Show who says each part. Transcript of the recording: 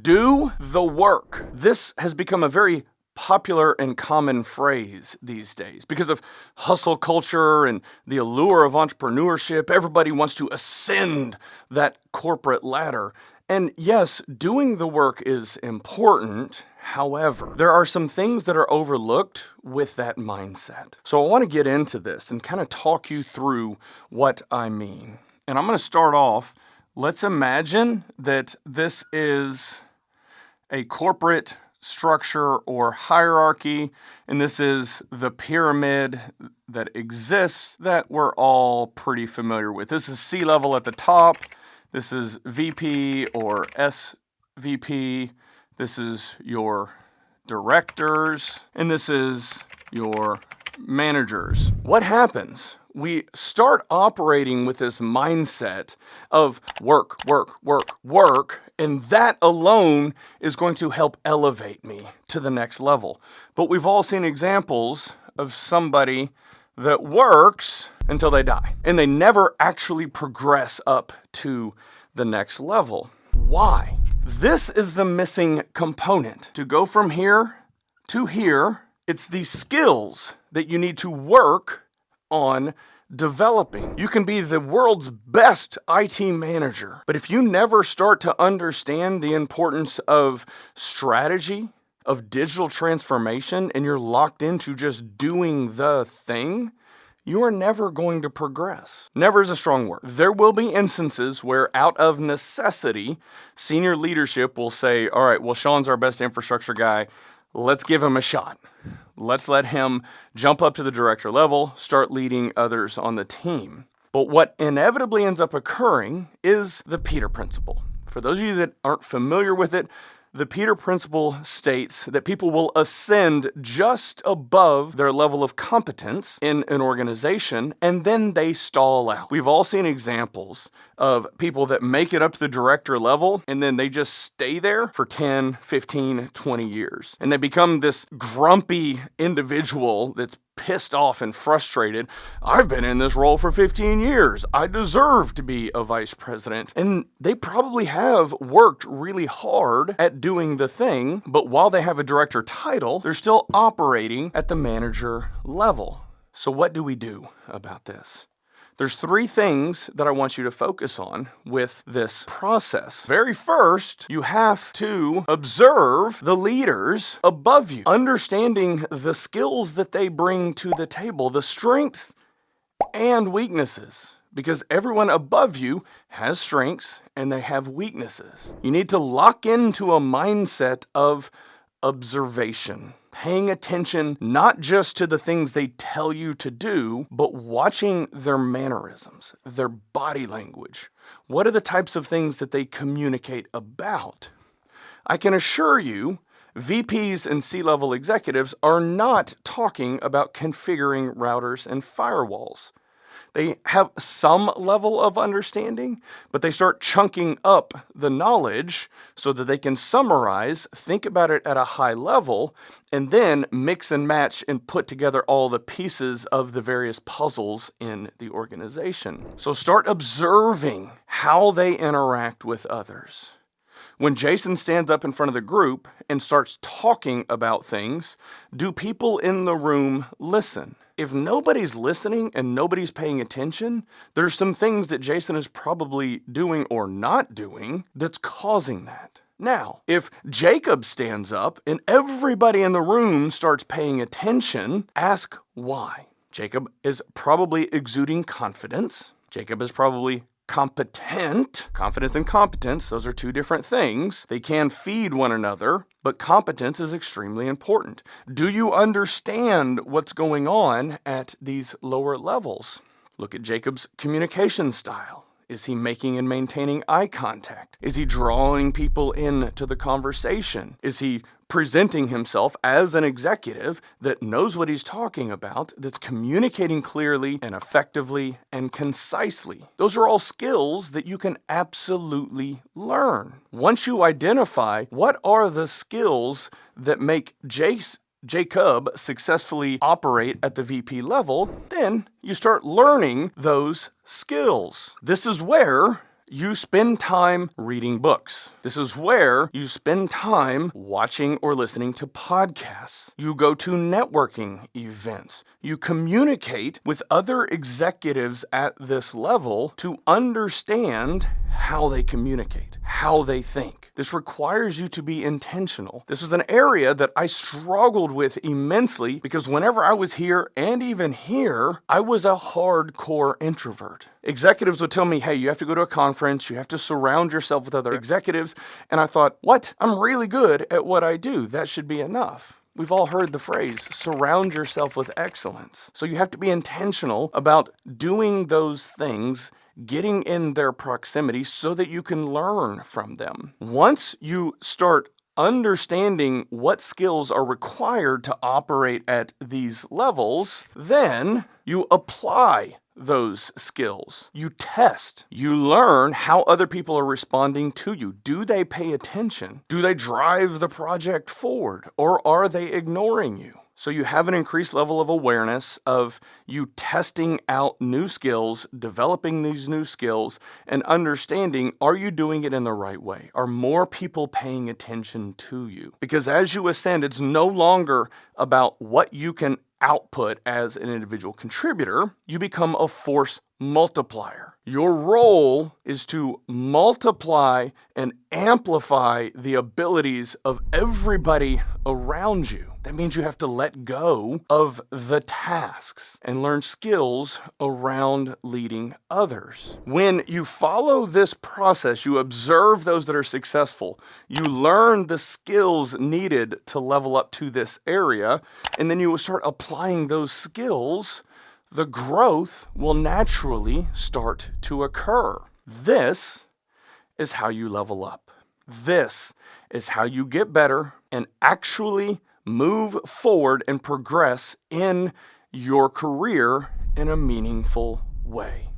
Speaker 1: Do the work. This has become a very popular and common phrase these days because of hustle culture and the allure of entrepreneurship. Everybody wants to ascend that corporate ladder. And yes, doing the work is important. However, there are some things that are overlooked with that mindset. So I want to get into this and kind of talk you through what I mean. And I'm going to start off. Let's imagine that this is a corporate structure or hierarchy, and this is the pyramid that exists that we're all pretty familiar with. This is C-level at the top. This is VP or SVP. This is your directors, and this is your managers. What happens? We start operating with this mindset of work, work, work, work, and that alone is going to help elevate me to the next level. But we've all seen examples of somebody that works until they die, and they never actually progress up to the next level. Why? This is the missing component. To go from here to here, it's the skills that you need to work on developing. You can be the world's best IT manager, but if you never start to understand the importance of strategy, of digital transformation, and you're locked into just doing the thing, you are never going to progress. Never is a strong word. There will be instances where out of necessity, senior leadership will say, all right, well, Sean's our best infrastructure guy. Let's give him a shot. Let's let him jump up to the director level, start leading others on the team. But what inevitably ends up occurring is the Peter Principle. For those of you that aren't familiar with it, the Peter Principle states that people will ascend just above their level of competence in an organization, and then they stall out. We've all seen examples of people that make it up to the director level, and then they just stay there for 10, 15, 20 years. And they become this grumpy individual that's pissed off and frustrated. I've been in this role for 15 years. I deserve to be a vice president. And they probably have worked really hard at doing the thing, but while they have a director title, they're still operating at the manager level. So what do we do about this? There's 3 things that I want you to focus on with this process. Very first, you have to observe the leaders above you, understanding the skills that they bring to the table, the strengths and weaknesses, because everyone above you has strengths and they have weaknesses. You need to lock into a mindset of observation. Paying attention not just to the things they tell you to do, but watching their mannerisms, their body language. What are the types of things that they communicate about? I can assure you, VPs and C-level executives are not talking about configuring routers and firewalls. They have some level of understanding, but they start chunking up the knowledge so that they can summarize, think about it at a high level, and then mix and match and put together all the pieces of the various puzzles in the organization. So start observing how they interact with others. When Jason stands up in front of the group and starts talking about things, do people in the room listen? If nobody's listening and nobody's paying attention, there's some things that Jason is probably doing or not doing that's causing that. Now, if Jacob stands up and everybody in the room starts paying attention, ask why. Jacob is probably exuding confidence. Jacob is probably competent. Confidence and competence, those are 2 different things. They can feed one another, but competence is extremely important. Do you understand what's going on at these lower levels? Look at Jacob's communication style. Is he making and maintaining eye contact? Is he drawing people into the conversation? Is he presenting himself as an executive that knows what he's talking about, that's communicating clearly and effectively and concisely? Those are all skills that you can absolutely learn. Once you identify what are the skills that make Jacob successfully operate at the VP level, then you start learning those skills. This is where You spend time reading books. This is where you spend time watching or listening to podcasts. You go to networking events. You communicate with other executives at this level to understand how they communicate, how they think. This requires you to be intentional. This is an area that I struggled with immensely because whenever I was here and even here, I was a hardcore introvert. Executives would tell me, hey, you have to go to a conference, you have to surround yourself with other executives. And I thought, what? I'm really good at what I do. That should be enough. We've all heard the phrase, surround yourself with excellence. So you have to be intentional about doing those things, getting in their proximity so that you can learn from them. Once you start understanding what skills are required to operate at these levels, then you apply those skills. You test. You learn how other people are responding to you. Do they pay attention? Do they drive the project forward, or are they ignoring you? So you have an increased level of awareness of you testing out new skills, developing these new skills, and understanding, are you doing it in the right way? Are more people paying attention to you? Because as you ascend, it's no longer about what you can output as an individual contributor. You become a force multiplier. Your role is to multiply and amplify the abilities of everybody around you. That means you have to let go of the tasks and learn skills around leading others. When you follow this process, you observe those that are successful, you learn the skills needed to level up to this area, and then you will start applying those skills. The growth will naturally start to occur. This is how you level up. This is how you get better and actually move forward and progress in your career in a meaningful way.